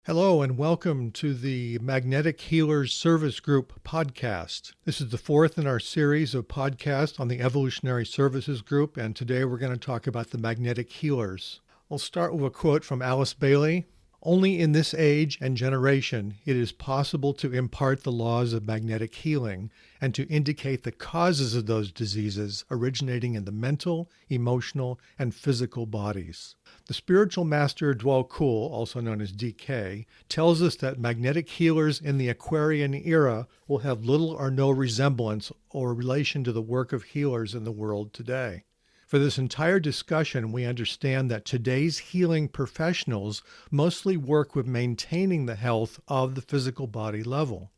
Hello and welcome to the Magnetic Healers Service Group podcast. This is the fourth in our series of podcasts on the Evolutionary Services Group, and today we're going to talk about the Magnetic Healers. I'll start with a quote from Alice Bailey. Only in this age and generation it is possible to impart the laws of magnetic healing and to indicate the causes of those diseases originating in the mental, emotional, and physical bodies. The spiritual master Dwell Kul, also known as DK, tells us that magnetic healers in the Aquarian era will have little or no resemblance or relation to the work of healers in the world today. For this entire discussion, we understand that today's healing professionals mostly work with maintaining the health of the physical body level.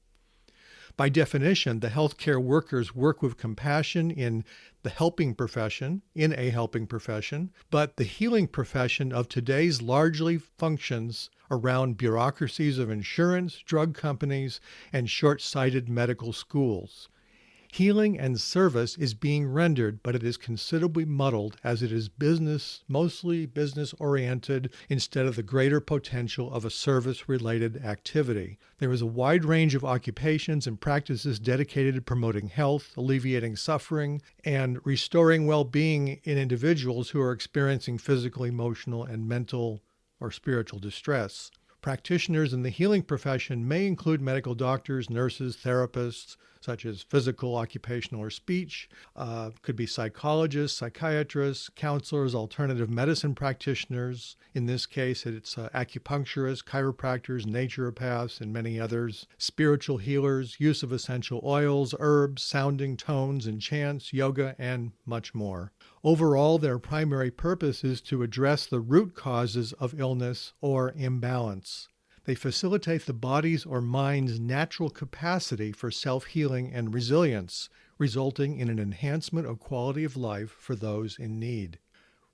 By definition, the healthcare workers work with compassion in a helping profession, but the healing profession of today's largely functions around bureaucracies of insurance, drug companies, and short-sighted medical schools. Healing and service is being rendered, but it is considerably muddled as it is mostly business-oriented instead of the greater potential of a service-related activity. There is a wide range of occupations and practices dedicated to promoting health, alleviating suffering, and restoring well-being in individuals who are experiencing physical, emotional, and mental or spiritual distress. Practitioners in the healing profession may include medical doctors, nurses, therapists, such as physical, occupational, or speech, could be psychologists, psychiatrists, counselors, alternative medicine practitioners. In this case, it's acupuncturists, chiropractors, naturopaths, and many others, spiritual healers, use of essential oils, herbs, sounding tones and chants, yoga, and much more. Overall, their primary purpose is to address the root causes of illness or imbalance. They facilitate the body's or mind's natural capacity for self-healing and resilience, resulting in an enhancement of quality of life for those in need.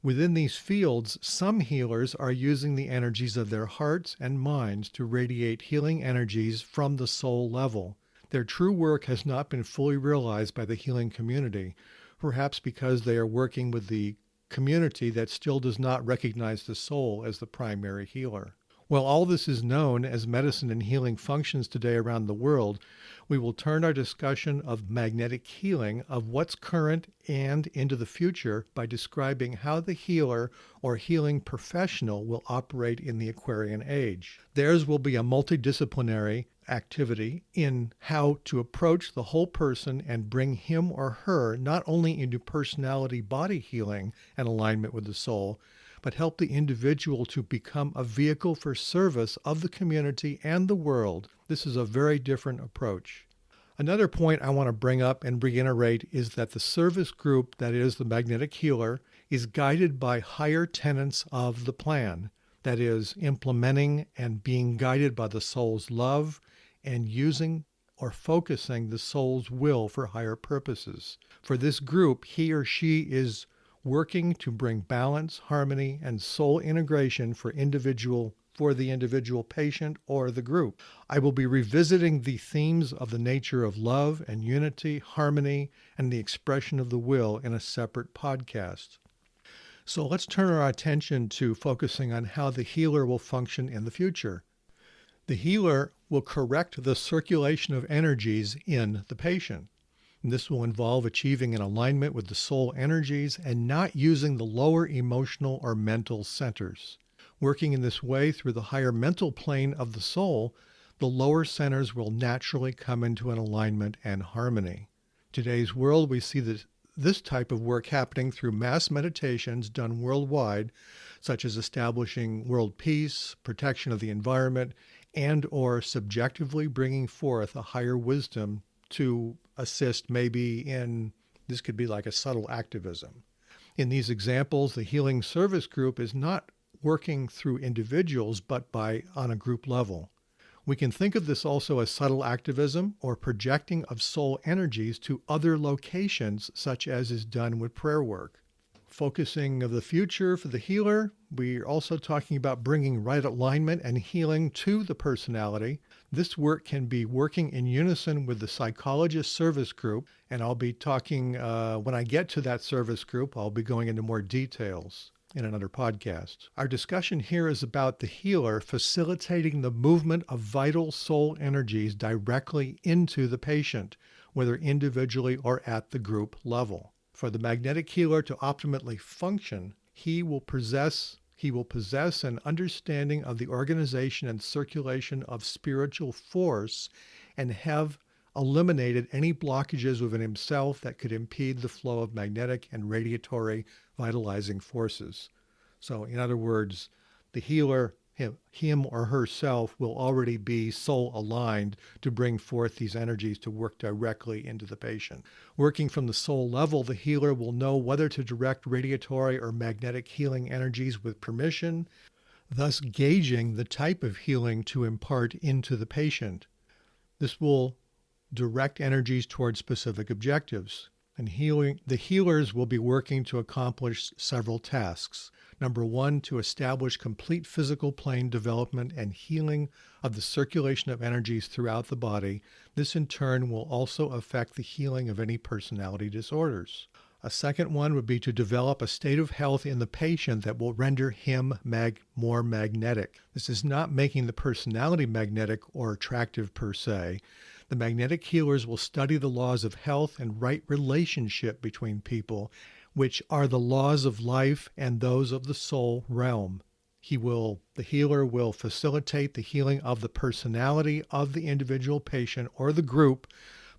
Within these fields, some healers are using the energies of their hearts and minds to radiate healing energies from the soul level. Their true work has not been fully realized by the healing community, perhaps because they are working with the community that still does not recognize the soul as the primary healer. While all this is known as medicine and healing functions today around the world, we will turn our discussion of magnetic healing of what's current and into the future by describing how the healer or healing professional will operate in the Aquarian Age. Theirs will be a multi-disciplinary activity in how to approach the whole person and bring him or her not only into personality body healing and alignment with the soul, but help the individual to become a vehicle for service of the community and the world. This is a very different approach. Another point I want to bring up and reiterate is that the service group, that is the magnetic healer, is guided by higher tenets of the plan, that is, implementing and being guided by the soul's love and using or focusing the soul's will for higher purposes. For this group, he or she is working to bring balance, harmony, and soul integration for the individual patient or the group. I will be revisiting the themes of the nature of love and unity, harmony, and the expression of the will in a separate podcast. So let's turn our attention to focusing on how the healer will function in the future. The healer will correct the circulation of energies in the patient. This will involve achieving an alignment with the soul energies and not using the lower emotional or mental centers. Working in this way through the higher mental plane of the soul, the lower centers will naturally come into an alignment and harmony. Today's world, we see this type of work happening through mass meditations done worldwide, such as establishing world peace, protection of the environment, and or subjectively bringing forth a higher wisdom to assist this could be like a subtle activism. In these examples, the healing service group is not working through individuals, but on a group level. We can think of this also as subtle activism or projecting of soul energies to other locations, such as is done with prayer work. Focusing of the future for the healer, we're also talking about bringing right alignment and healing to the personality. This work can be working in unison with the psychologist service group, and I'll be talking, when I get to that service group, I'll be going into more details. in another podcast. Our discussion here is about the healer facilitating the movement of vital soul energies directly into the patient, whether individually or at the group level. For the magnetic healer to optimally function, he will possess an understanding of the organization and circulation of spiritual force and have eliminated any blockages within himself that could impede the flow of magnetic and radiatory vitalizing forces. So in other words, the healer, him or herself, will already be soul aligned to bring forth these energies to work directly into the patient. Working from the soul level, the healer will know whether to direct radiatory or magnetic healing energies with permission, thus gauging the type of healing to impart into the patient. This will direct energies towards specific objectives. And the healers will be working to accomplish several tasks. Number one, to establish complete physical plane development and healing of the circulation of energies throughout the body. This in turn will also affect the healing of any personality disorders. A second one would be to develop a state of health in the patient that will render him more magnetic. This is not making the personality magnetic or attractive per se. The magnetic healers will study the laws of health and right relationship between people, which are the laws of life and those of the soul realm. The healer will facilitate the healing of the personality of the individual patient or the group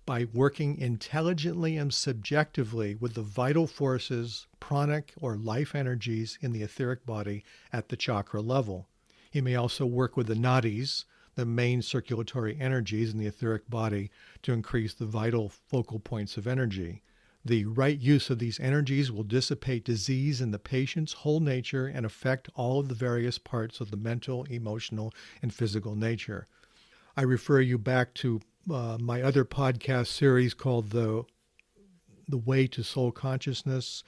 by working intelligently and subjectively with the vital forces, pranic or life energies in the etheric body at the chakra level. He may also work with the nadis, the main circulatory energies in the etheric body, to increase the vital focal points of energy. The right use of these energies will dissipate disease in the patient's whole nature and affect all of the various parts of the mental, emotional, and physical nature. I refer you back to my other podcast series called The Way to Soul Consciousness.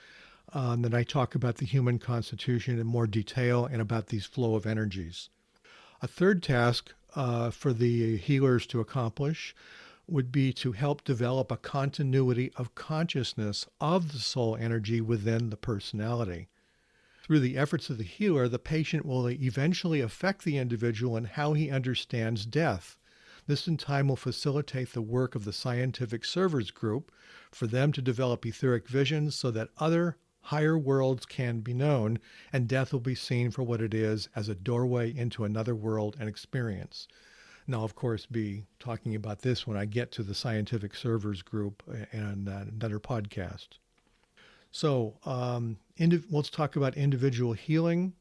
Then I talk about the human constitution in more detail and about these flow of energies. A third task for the healers to accomplish would be to help develop a continuity of consciousness of the soul energy within the personality. Through the efforts of the healer, the patient will eventually affect the individual in how he understands death. This in time will facilitate the work of the scientific servers group for them to develop etheric visions so that other higher worlds can be known, and death will be seen for what it is, as a doorway into another world and experience. And I'll, of course, be talking about this when I get to the scientific servers group and another podcast. So let's talk about individual healing.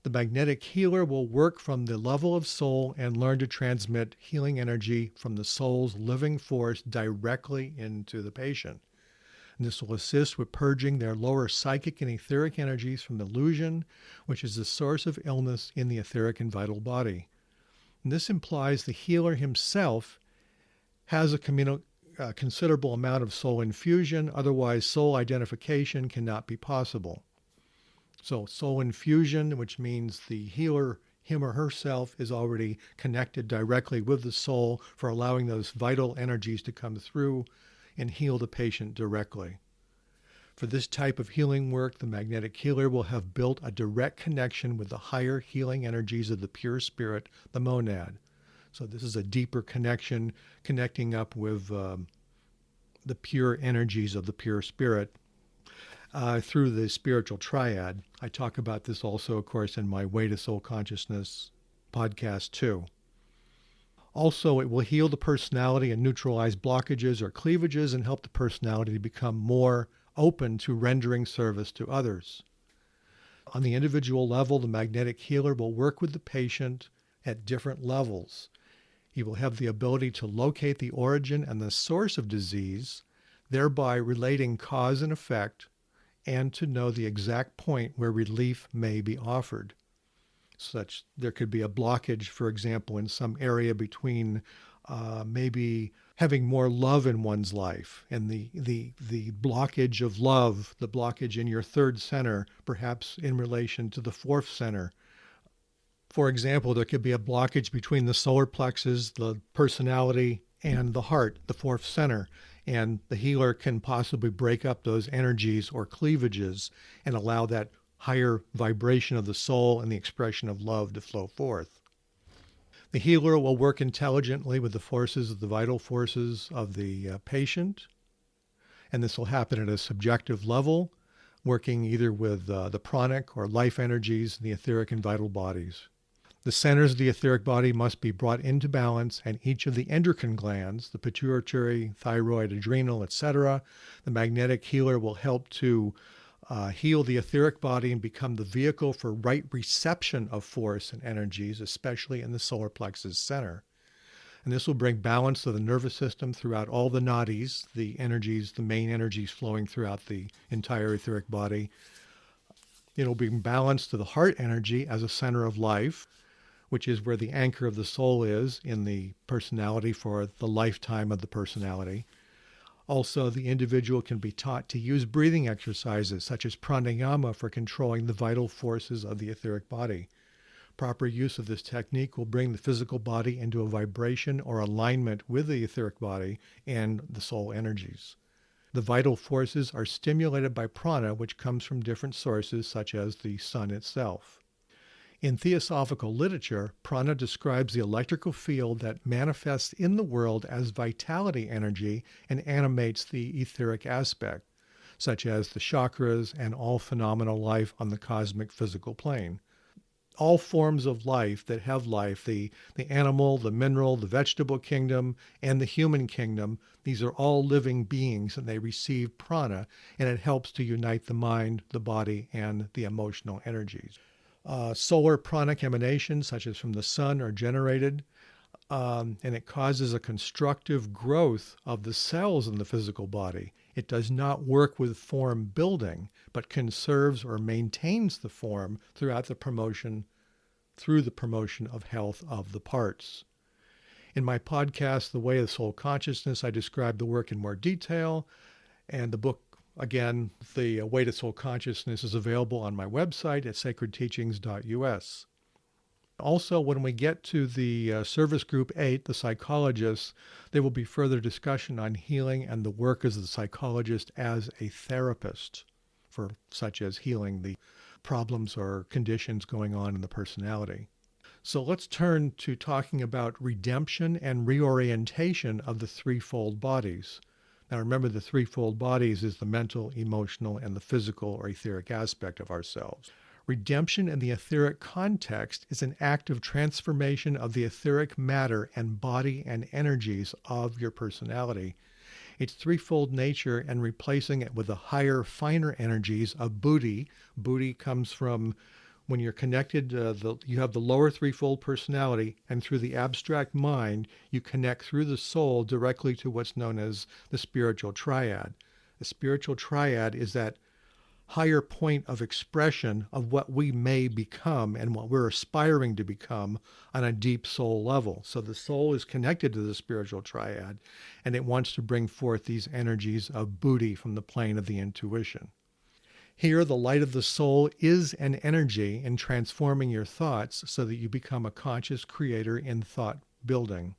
The magnetic healer will work from the level of soul and learn to transmit healing energy from the soul's living force directly into the patient. And this will assist with purging their lower psychic and etheric energies from the illusion, which is the source of illness in the etheric and vital body. And this implies the healer himself has a considerable amount of soul infusion, otherwise soul identification cannot be possible. So soul infusion, which means the healer, him or herself, is already connected directly with the soul for allowing those vital energies to come through and heal the patient directly. For this type of healing work, the magnetic healer will have built a direct connection with the higher healing energies of the pure spirit, the monad. So this is a deeper connection, connecting up with the pure energies of the pure spirit through the spiritual triad. I talk about this also, of course, in my Way to Soul Consciousness podcast too. Also, it will heal the personality and neutralize blockages or cleavages and help the personality to become more open to rendering service to others. On the individual level, the magnetic healer will work with the patient at different levels. He will have the ability to locate the origin and the source of disease, thereby relating cause and effect, and to know the exact point where relief may be offered. Such there could be a blockage, for example, in some area between maybe having more love in one's life, and the blockage of love, the blockage in your third center, perhaps in relation to the fourth center. For example, there could be a blockage between the solar plexus, the personality, and the heart, the fourth center. And the healer can possibly break up those energies or cleavages and allow that higher vibration of the soul and the expression of love to flow forth. The healer will work intelligently with the forces of the vital forces of the patient, and this will happen at a subjective level, working either with the pranic or life energies in the etheric and vital bodies. The centers of the etheric body must be brought into balance, and each of the endocrine glands, the pituitary, thyroid, adrenal, etc., the magnetic healer will help to heal the etheric body and become the vehicle for right reception of force and energies, especially in the solar plexus center. And this will bring balance to the nervous system throughout all the nadis, the energies, the main energies flowing throughout the entire etheric body. It'll bring balance to the heart energy as a center of life, which is where the anchor of the soul is in the personality for the lifetime of the personality. Also, the individual can be taught to use breathing exercises such as pranayama for controlling the vital forces of the etheric body. Proper use of this technique will bring the physical body into a vibration or alignment with the etheric body and the soul energies. The vital forces are stimulated by prana, which comes from different sources such as the sun itself. In theosophical literature, prana describes the electrical field that manifests in the world as vitality energy and animates the etheric aspect, such as the chakras and all phenomenal life on the cosmic physical plane. All forms of life that have life, the animal, the mineral, the vegetable kingdom, and the human kingdom, these are all living beings and they receive prana, and it helps to unite the mind, the body, and the emotional energies. Solar pranic emanations, such as from the sun, are generated, and it causes a constructive growth of the cells in the physical body. It does not work with form building, but conserves or maintains the form through the promotion of health of the parts. In my podcast, The Way of Soul Consciousness, I describe the work in more detail, and the book, again, The Way to Soul Consciousness, is available on my website at sacredteachings.us. Also, when we get to the Service Group 8, the psychologists, there will be further discussion on healing and the work as the psychologist as a therapist, for such as healing the problems or conditions going on in the personality. So let's turn to talking about redemption and reorientation of the threefold bodies. Now remember, the threefold bodies is the mental, emotional, and the physical or etheric aspect of ourselves. Redemption in the etheric context is an act of transformation of the etheric matter and body and energies of your personality. Its threefold nature and replacing it with the higher, finer energies of buddhi. Buddhi comes from when you're connected, you have the lower threefold personality, and through the abstract mind, you connect through the soul directly to what's known as the spiritual triad. The spiritual triad is that higher point of expression of what we may become and what we're aspiring to become on a deep soul level. So the soul is connected to the spiritual triad, and it wants to bring forth these energies of buddhi from the plane of the intuition. Here, the light of the soul is an energy in transforming your thoughts so that you become a conscious creator in thought building.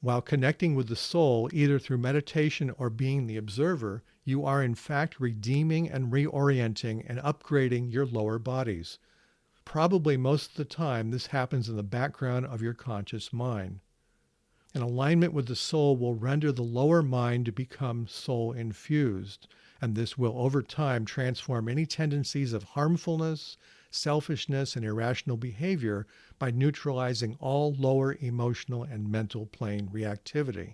While connecting with the soul, either through meditation or being the observer, you are in fact redeeming and reorienting and upgrading your lower bodies. Probably most of the time, this happens in the background of your conscious mind. An alignment with the soul will render the lower mind to become soul-infused, and this will over time transform any tendencies of harmfulness, selfishness, and irrational behavior by neutralizing all lower emotional and mental plane reactivity.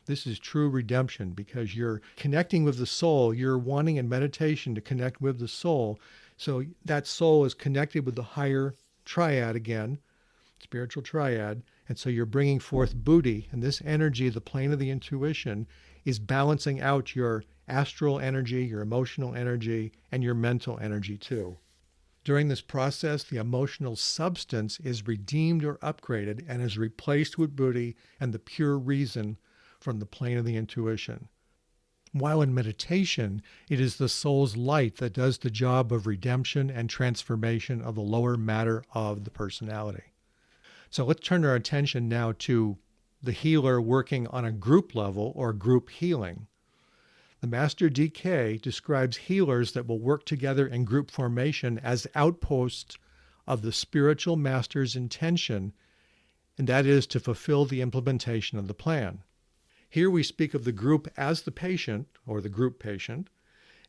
This is true redemption because you're connecting with the soul. You're wanting in meditation to connect with the soul. So that soul is connected with the higher triad again, spiritual triad. And so you're bringing forth buddhi, and this energy, the plane of the intuition, is balancing out your astral energy, your emotional energy, and your mental energy too. During this process, the emotional substance is redeemed or upgraded and is replaced with buddhi and the pure reason from the plane of the intuition. While in meditation, it is the soul's light that does the job of redemption and transformation of the lower matter of the personality. So let's turn our attention now to the healer working on a group level or group healing. The Master DK describes healers that will work together in group formation as outposts of the spiritual master's intention, and that is to fulfill the implementation of the plan. Here we speak of the group as the patient, or the group patient,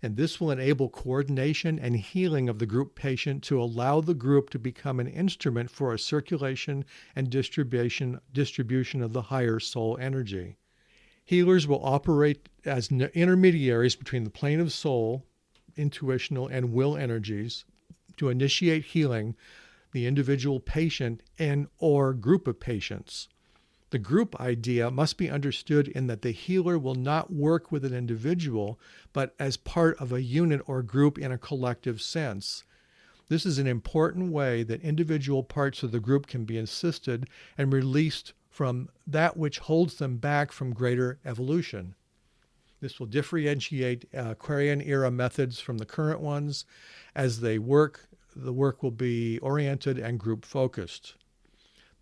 and this will enable coordination and healing of the group patient to allow the group to become an instrument for a circulation and distribution of the higher soul energy. Healers will operate as intermediaries between the plane of soul, intuitional, and will energies to initiate healing the individual patient and or group of patients. The group idea must be understood in that the healer will not work with an individual, but as part of a unit or group in a collective sense. This is an important way that individual parts of the group can be assisted and released from that which holds them back from greater evolution. This will differentiate Aquarian era methods from the current ones. As they work, the work will be oriented and group focused.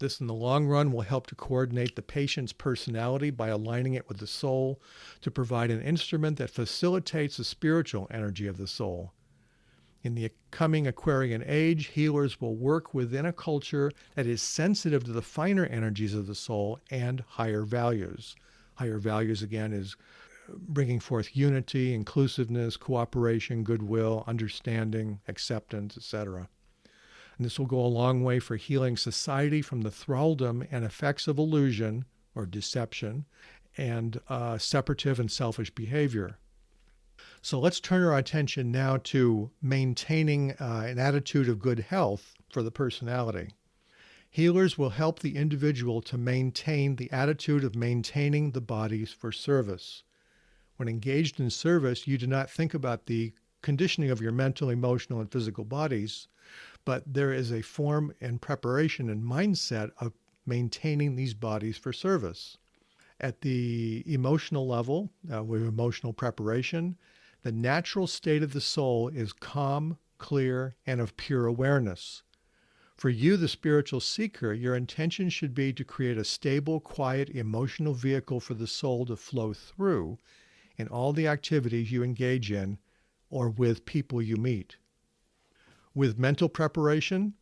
This, in the long run, will help to coordinate the patient's personality by aligning it with the soul to provide an instrument that facilitates the spiritual energy of the soul. In the coming Aquarian Age, healers will work within a culture that is sensitive to the finer energies of the soul and higher values. Higher values, again, is bringing forth unity, inclusiveness, cooperation, goodwill, understanding, acceptance, etc. And this will go a long way for healing society from the thraldom and effects of illusion or deception and separative and selfish behavior. So let's turn our attention now to maintaining an attitude of good health for the personality. Healers will help the individual to maintain the attitude of maintaining the bodies for service. When engaged in service, you do not think about the conditioning of your mental, emotional, and physical bodies, but there is a form and preparation and mindset of maintaining these bodies for service. At the emotional level, with emotional preparation, the natural state of the soul is calm, clear, and of pure awareness. For you, the spiritual seeker, your intention should be to create a stable, quiet, emotional vehicle for the soul to flow through in all the activities you engage in or with people you meet. With mental preparation,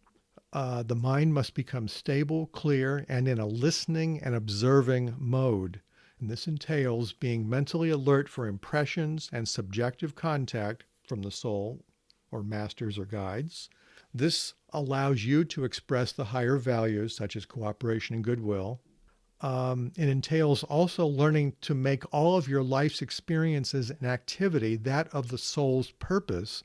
the mind must become stable, clear, and in a listening and observing mode. And this entails being mentally alert for impressions and subjective contact from the soul or masters or guides. This allows you to express the higher values such as cooperation and goodwill. It entails also learning to make all of your life's experiences and activity that of the soul's purpose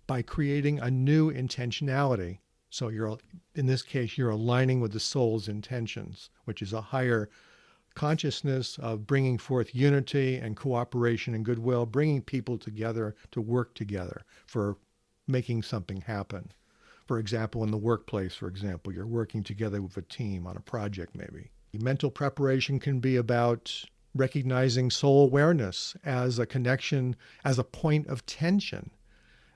by creating a new intentionality. So in this case, you're aligning with the soul's intentions, which is a higher consciousness of bringing forth unity and cooperation and goodwill, bringing people together to work together for making something happen. For example, in the workplace, you're working together with a team on a project maybe. Mental preparation can be about recognizing soul awareness as a connection, as a point of tension.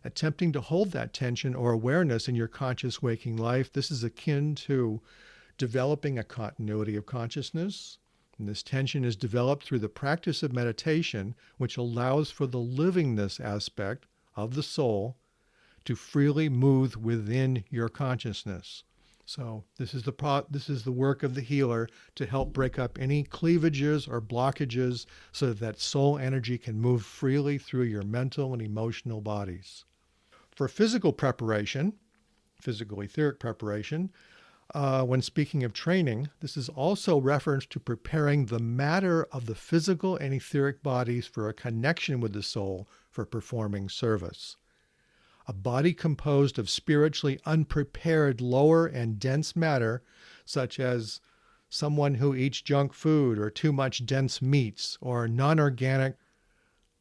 Attempting to hold that tension or awareness in your conscious waking life, this is akin to developing a continuity of consciousness. And this tension is developed through the practice of meditation, which allows for the livingness aspect of the soul to freely move within your consciousness. So this is the work of the healer to help break up any cleavages or blockages so that soul energy can move freely through your mental and emotional bodies. For physical preparation, physical-etheric preparation, when speaking of training, this is also reference to preparing the matter of the physical and etheric bodies for a connection with the soul for performing service. A body composed of spiritually unprepared lower and dense matter, such as someone who eats junk food or too much dense meats or non-organic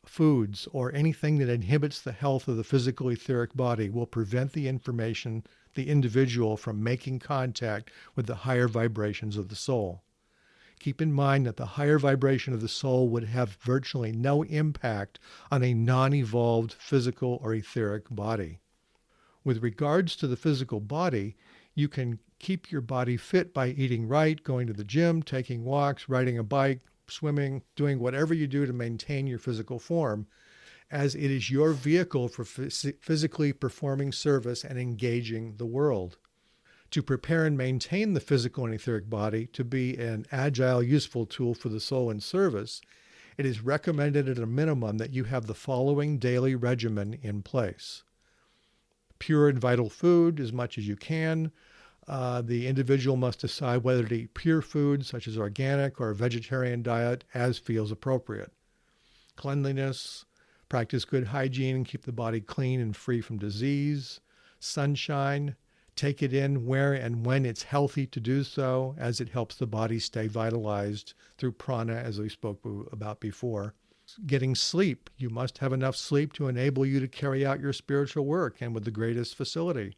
foods or anything that inhibits the health of the physical etheric body, will prevent the individual from making contact with the higher vibrations of the soul. Keep in mind that the higher vibration of the soul would have virtually no impact on a non-evolved physical or etheric body. With regards to the physical body, you can keep your body fit by eating right, going to the gym, taking walks, riding a bike, swimming, doing whatever you do to maintain your physical form, as it is your vehicle for physically performing service and engaging the world. To prepare and maintain the physical and etheric body to be an agile, useful tool for the soul in service, it is recommended at a minimum that you have the following daily regimen in place. Pure and vital food as much as you can. The individual must decide whether to eat pure food, such as organic or a vegetarian diet, as feels appropriate. Cleanliness, practice good hygiene and keep the body clean and free from disease. Sunshine, take it in where and when it's healthy to do so, as it helps the body stay vitalized through prana, as we spoke about before. Getting sleep. You must have enough sleep to enable you to carry out your spiritual work, and with the greatest facility.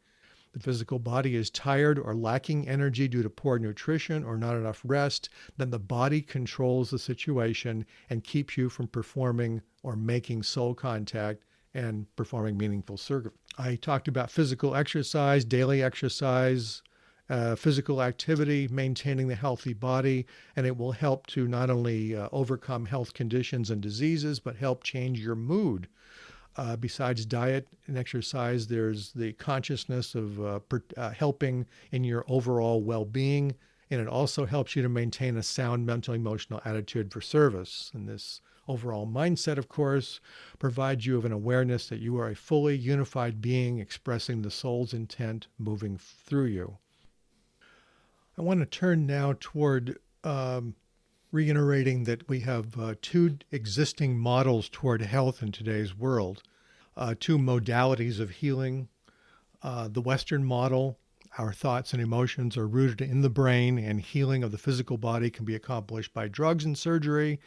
The physical body is tired or lacking energy due to poor nutrition or not enough rest, then the body controls the situation and keeps you from performing or making soul contact and performing meaningful service. I talked about physical exercise, daily exercise, physical activity, maintaining the healthy body, and it will help to not only overcome health conditions and diseases, but help change your mood. Besides diet and exercise, there's the consciousness of helping in your overall well-being, and it also helps you to maintain a sound mental emotional attitude for service. And this overall mindset, of course, provides you with an awareness that you are a fully unified being expressing the soul's intent moving through you. I want to turn now toward reiterating that we have two existing models toward health in today's world, two modalities of healing. The Western model, our thoughts and emotions are rooted in the brain, and healing of the physical body can be accomplished by drugs and surgery,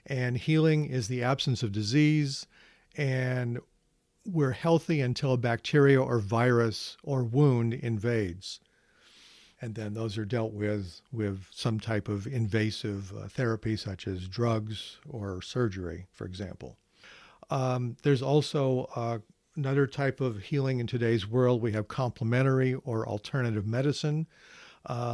and healing is the absence of disease, and we're healthy until a bacteria or virus or wound invades. And then those are dealt with some type of invasive therapy, such as drugs or surgery, for example. There's also another type of healing in today's world. We have complementary or alternative medicine.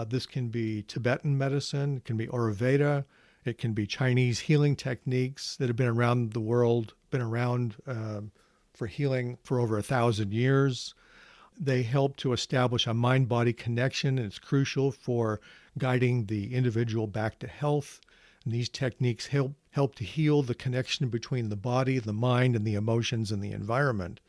This can be Tibetan medicine, it can be Ayurveda, it can be Chinese healing techniques that have been around the world, for healing for over 1,000 years. They help to establish a mind-body connection, and it's crucial for guiding the individual back to health. And these techniques help to heal the connection between the body, the mind, and the emotions and the environment.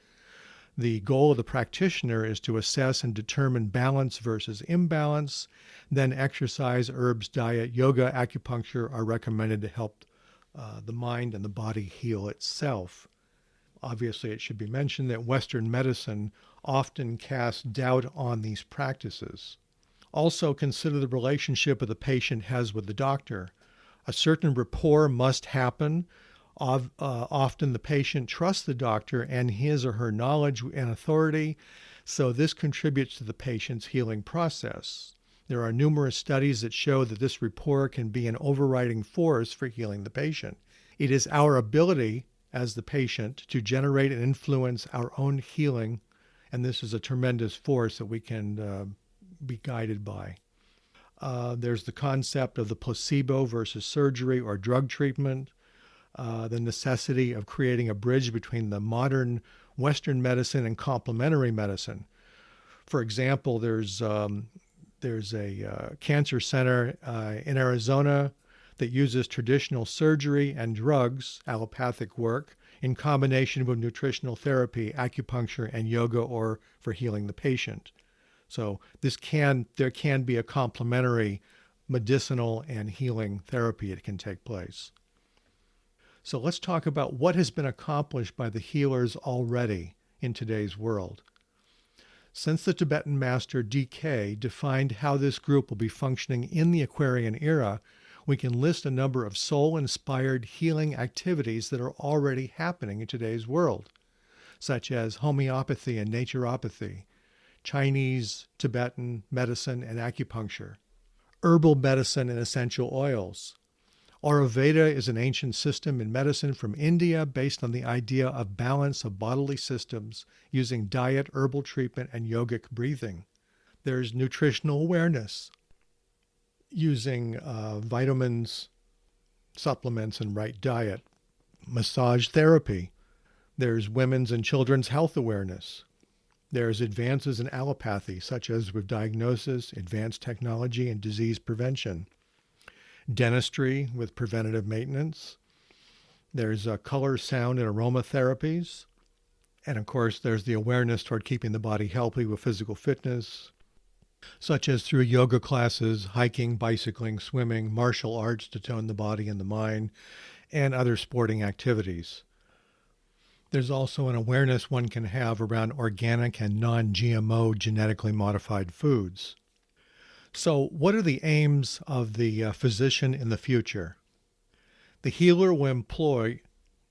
The goal of the practitioner is to assess and determine balance versus imbalance. Then exercise, herbs, diet, yoga, acupuncture are recommended to help the mind and the body heal itself. Obviously, it should be mentioned that Western medicine often casts doubt on these practices. Also, consider the relationship that the patient has with the doctor. A certain rapport must happen. Often the patient trusts the doctor and his or her knowledge and authority, so this contributes to the patient's healing process. There are numerous studies that show that this rapport can be an overriding force for healing the patient. It is our ability as the patient to generate and influence our own healing, and this is a tremendous force that we can be guided by. There's the concept of the placebo versus surgery or drug treatment, the necessity of creating a bridge between the modern Western medicine and complementary medicine. For example, there's a cancer center in Arizona that uses traditional surgery and drugs, allopathic work, in combination with nutritional therapy, acupuncture, and yoga, or for healing the patient. So there can be a complementary medicinal and healing therapy that can take place. So let's talk about what has been accomplished by the healers already in today's world. Since the Tibetan master DK defined how this group will be functioning in the Aquarian era, we can list a number of soul-inspired healing activities that are already happening in today's world, such as homeopathy and naturopathy, Chinese, Tibetan medicine and acupuncture, herbal medicine and essential oils. Ayurveda is an ancient system in medicine from India based on the idea of balance of bodily systems using diet, herbal treatment, and yogic breathing. There's nutritional awareness using vitamins, supplements and right diet. Massage therapy. There's women's and children's health awareness. There's advances in allopathy, such as with diagnosis, advanced technology, and disease prevention. Dentistry with preventative maintenance. There's color, sound, and aromatherapies. And of course, there's the awareness toward keeping the body healthy with physical fitness, such as through yoga classes, hiking, bicycling, swimming, martial arts to tone the body and the mind, and other sporting activities. There's also an awareness one can have around organic and non-GMO genetically modified foods. So what are the aims of the physician in the future? The healer will employ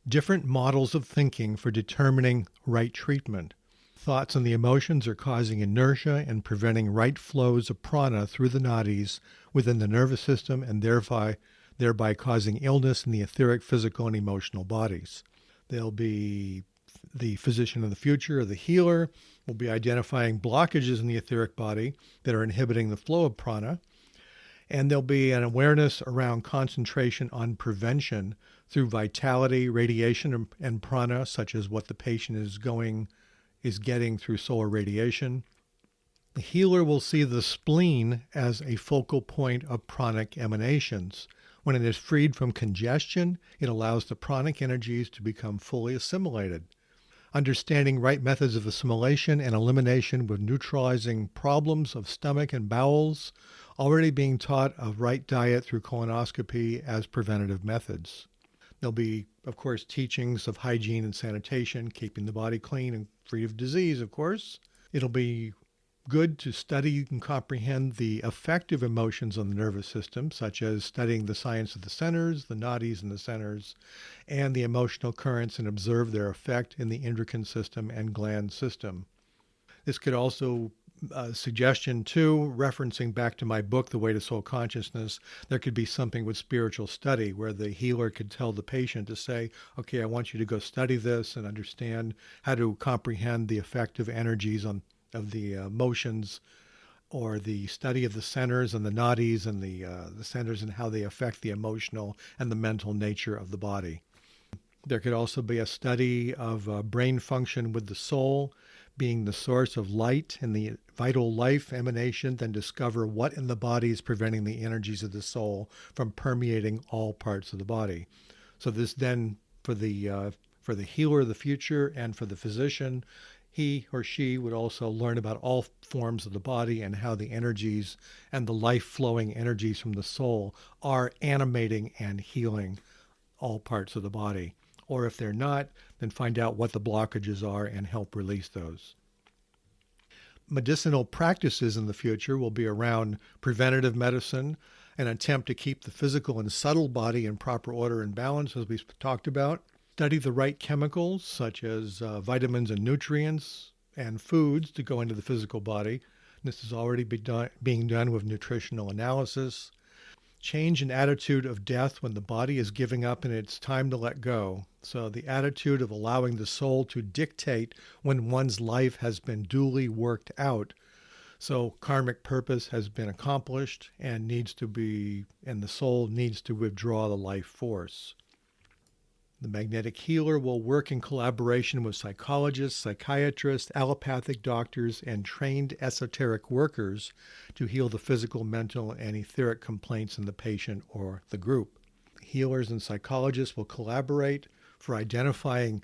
different models of thinking for determining right treatment. Thoughts and the emotions are causing inertia and preventing right flows of prana through the nadis within the nervous system and thereby causing illness in the etheric, physical, and emotional bodies. They'll be the physician of the future, or the healer, will be identifying blockages in the etheric body that are inhibiting the flow of prana. And there'll be an awareness around concentration on prevention through vitality, radiation, and prana, such as what the patient is getting through solar radiation. The healer will see the spleen as a focal point of pranic emanations. When it is freed from congestion, it allows the pranic energies to become fully assimilated. Understanding right methods of assimilation and elimination with neutralizing problems of stomach and bowels, already being taught of right diet through colonoscopy as preventative methods. There'll be, of course, teachings of hygiene and sanitation, keeping the body clean and free of disease, of course. It'll be good to study and comprehend the effect of emotions on the nervous system, such as studying the science of the centers, the nadis in the centers, and the emotional currents, and observe their effect in the endocrine system and gland system. This could also suggestion too, referencing back to my book, The Way to Soul Consciousness, there could be something with spiritual study where the healer could tell the patient to say, okay, I want you to go study this and understand how to comprehend the effect of energies of the emotions, or the study of the centers and the nadis and the centers and how they affect the emotional and the mental nature of the body. There could also be a study of brain function with the soul being the source of light and the vital life emanation, then discover what in the body is preventing the energies of the soul from permeating all parts of the body. So this then, for the healer of the future and for the physician, he or she would also learn about all forms of the body and how the energies and the life-flowing energies from the soul are animating and healing all parts of the body. Or if they're not, then find out what the blockages are and help release those. Medicinal practices in the future will be around preventative medicine, an attempt to keep the physical and subtle body in proper order and balance, as we talked about. Study the right chemicals, such as vitamins and nutrients and foods to go into the physical body. This is already being done with nutritional analysis. Change an attitude of death when the body is giving up and it's time to let go. So the attitude of allowing the soul to dictate when one's life has been duly worked out. So karmic purpose has been accomplished and the soul needs to withdraw the life force. The magnetic healer will work in collaboration with psychologists, psychiatrists, allopathic doctors, and trained esoteric workers to heal the physical, mental, and etheric complaints in the patient or the group. Healers and psychologists will collaborate for identifying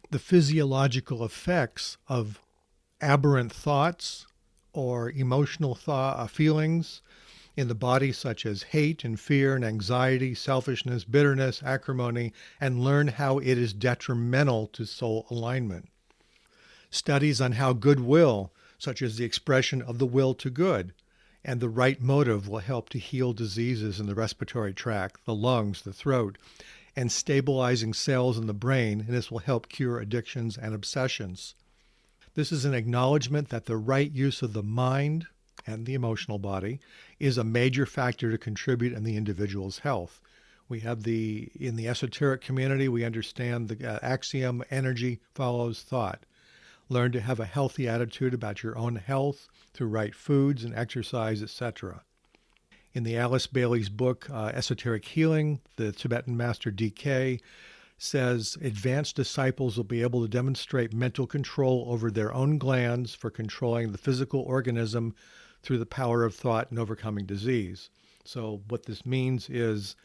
the physiological effects of aberrant thoughts or emotional feelings in the body, such as hate and fear and anxiety, selfishness, bitterness, acrimony, and learn how it is detrimental to soul alignment. Studies on how goodwill, such as the expression of the will to good, and the right motive will help to heal diseases in the respiratory tract, the lungs, the throat, and stabilizing cells in the brain, and this will help cure addictions and obsessions. This is an acknowledgement that the right use of the mind and the emotional body is a major factor to contribute in the individual's health. We have in the esoteric community, we understand the axiom, energy follows thought. Learn to have a healthy attitude about your own health through right foods and exercise, etc. In the Alice Bailey's book, Esoteric Healing, the Tibetan master DK says advanced disciples will be able to demonstrate mental control over their own glands for controlling the physical organism through the power of thought and overcoming disease. So what this means is,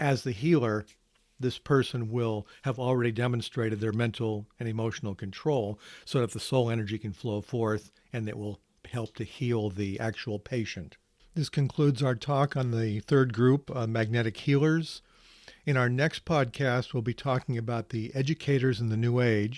as the healer, this person will have already demonstrated their mental and emotional control so that the soul energy can flow forth and it will help to heal the actual patient. This concludes our talk on the third group, magnetic healers. In our next podcast, we'll be talking about the educators in the New Age.